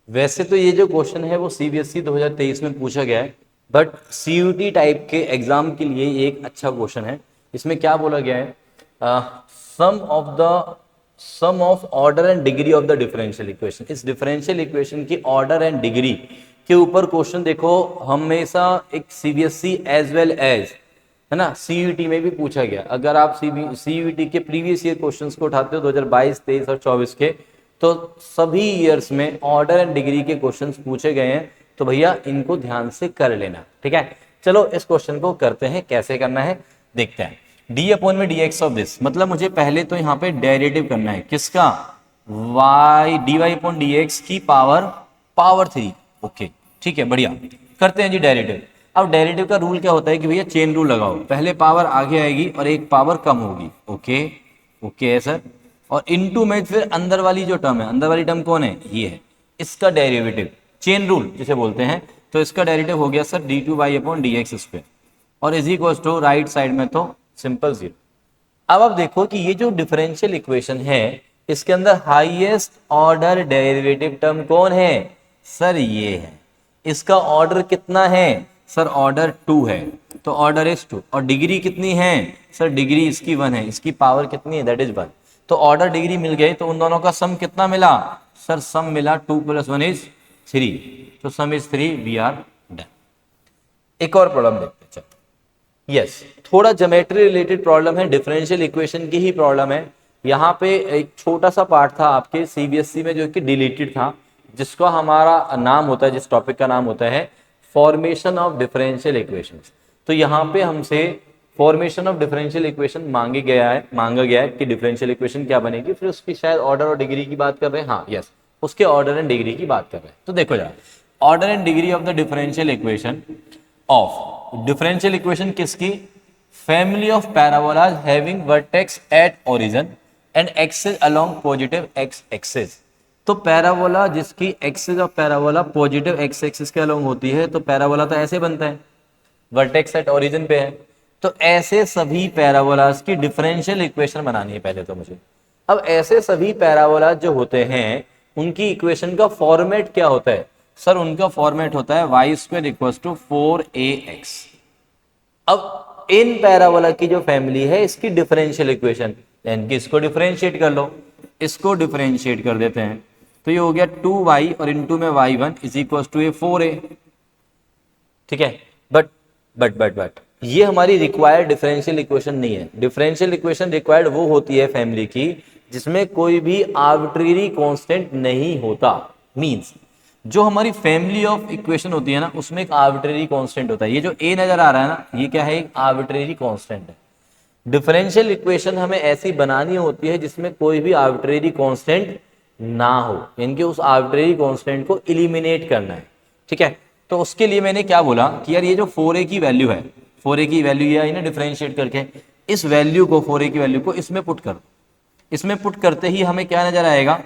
वैसे तो ये जो क्वेश्चन है वो सीबीएसई 2023 में पूछा गया है, बट सीयूटी टाइप के एग्जाम के लिए ये एक अच्छा क्वेश्चन है। इसमें क्या बोला गया है, sum of order and degree of the differential equation. इस डिफरेंशियल इक्वेशन की ऑर्डर एंड डिग्री के ऊपर क्वेश्चन देखो हमेशा एक सीबीएसई एज वेल एज है ना सीयूटी में भी पूछा गया। अगर आप सीयूटी के प्रीवियस ईयर क्वेश्चंस को उठाते हो 2022, 23 और 24 के, तो सभी ईयर्स में ऑर्डर एंड डिग्री के क्वेश्चंस पूछे गए हैं। तो भैया इनको ध्यान से कर लेना, ठीक है। चलो इस क्वेश्चन को करते हैं, कैसे करना है देखते हैं। डी अपॉन में डी एक्स ऑफ दिस, मतलब मुझे पहले तो यहाँ पे डेरिवेटिव करना है किसका, Y D Y upon D X की पावर 3। ओके ठीक है, बढ़िया करते हैं जी डेरिवेटिव। अब डेरिवेटिव का रूल क्या होता है कि भैया चेन रूल लगाओ, पहले पावर आगे आएगी और एक पावर कम होगी। ओके ओके है सर। और इनटू में फिर अंदर वाली जो टर्म है, अंदर वाली टर्म कौन है, ये है, इसका डेरिवेटिव चेन रूल जिसे बोलते हैं। तो इसका डेरिवेटिव हो गया sir D two Y upon D X square, और is equal to right side में तो सिंपल 0। अब आप देखो कि ये जो डिफरेंशियल इक्वेशन है इसके अंदर हाईएस्ट ऑर्डर डेरिवेटिव टर्म कौन है, सर ये है। इसका ऑर्डर कितना है, सर ऑर्डर 2 है, तो ऑर्डर इज 2। और डिग्री कितनी है, सर डिग्री इसकी 1 है, इसकी पावर कितनी है, दैट इज 1। तो ऑर्डर डिग्री मिल गई, तो उन दोनों का सम कितना मिला, सर सम मिला 2 + 1 = 3, तो sum is 3, we are done. एक और प्रॉब्लम देखते हैं, चलो। यस, थोड़ा ज्योमेट्री रिलेटेड प्रॉब्लम है, डिफरेंशियल इक्वेशन की ही प्रॉब्लम है। यहाँ पे एक छोटा सा पार्ट था आपके सीबीएसई में जो कि डिलीटेड था, जिसका हमारा नाम होता है, जिस टॉपिक का नाम होता है फॉर्मेशन ऑफ डिफरेंशियल इक्वेशंस। तो यहाँ पे हमसे फॉर्मेशन ऑफ डिफरेंशियल इक्वेशन मांगा गया है कि डिफरेंशियल इक्वेशन क्या बनेगी, फिर उसकी शायद ऑर्डर और डिग्री की बात कर रहे हैं। हाँ यस, उसके ऑर्डर एंड डिग्री की बात कर रहे हैं। तो देखो जरा, order and degree of the differential equation of differential equation किसकी, family of parabolas having vertex at origin and axis along positive X axis. तो पैराबोला जिसकी axis of parabola positive X axis के अलोंग होती है, तो parabola तो ऐसे बनता है, वर्टेक्स एट ओरिजिन पे है। तो ऐसे सभी पैराबोलास की डिफरेंशियल इक्वेशन बनानी है पहले तो मुझे। अब ऐसे सभी पैराबोलास जो होते हैं उनकी इक्वेशन का फॉर्मेट क्या होता है, सर उनका फॉर्मेट होता है y² = 4ax। अब इन पैराबोला की जो फैमिली है इसकी डिफरेंशियल इक्वेशन, यानी कि इसको डिफरेंशिएट कर लो, इसको डिफरेंशिएट कर देते हैं, तो ये हो गया 2y और इनटू में y1 = 4a। ठीक है, बट ये हमारी रिक्वायर्ड डिफरेंशियल इक्वेशन नहीं है। डिफरेंशियल इक्वेशन रिक्वायर्ड वो होती है फैमिली की जिसमें कोई भी आर्बिट्रेरी कांस्टेंट नहीं होता। मींस जो हमारी फैमिली ऑफ इक्वेशन होती है ना, उसमें एक आर्बिट्रेरी कांस्टेंट होता है। ये जो a नजर आ रहा है ना, ये क्या है, एक आर्बिट्रेरी कांस्टेंट है। डिफरेंशियल इक्वेशन हमें ऐसी बनानी होती है जिसमें कोई भी आर्बिट्रेरी कांस्टेंट ना हो, इनके उस आर्बिट्रेरी कांस्टेंट को एलिमिनेट करना है। ठीक है, तो उसके लिए मैंने क्या बोला कि यार ये जो 4a की वैल्यू है, 4a की वैल्यू ये आई ना डिफरेंशिएट करके, इस वैल्यू को 4a की वैल्यू को इसमें पुट कर दो। इसमें पुट करते ही हमें क्या नजर आएगा,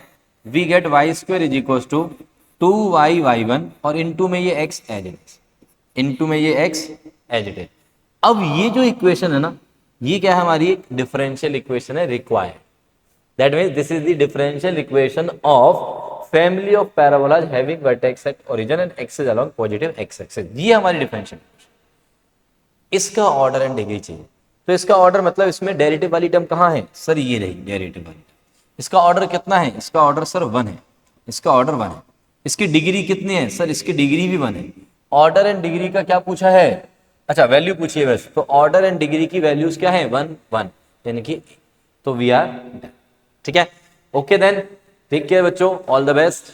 वी गेट y² = 2y(y1) और इनटू में ये x as it is, into में ये x एज इट इज। अब ये जो इक्वेशन है ना, ये क्या है, हमारी डिफरेंशियल इक्वेशन है required. That means this is the differential equation of family of parabolas having vertex at origin and axis along positive X axis. ये हमारी डिफरेंशियल इक्वेशन। इसका ऑर्डर एंड डिग्री चाहिए। तो इसका ऑर्डर मतलब इसमें डेरिवेटिव वाली टर्म कहाँ है, सर ये रही डेरिवेटिव वाली। इसका ऑर्डर कितना है, इसका ऑर्डर सर 1 है, इसका ऑर्डर 1 है। इसकी डिग्री कितनी है, सर इसकी डिग्री भी 1 है। ऑर्डर एंड डिग्री का क्या पूछा है, अच्छा वैल्यू पूछिए बस। तो ऑर्डर एंड डिग्री की वैल्यूज क्या है, 1 1, यानी कि तो वी आर। ठीक है, ओके देन, टेक केयर बच्चों, ऑल द बेस्ट।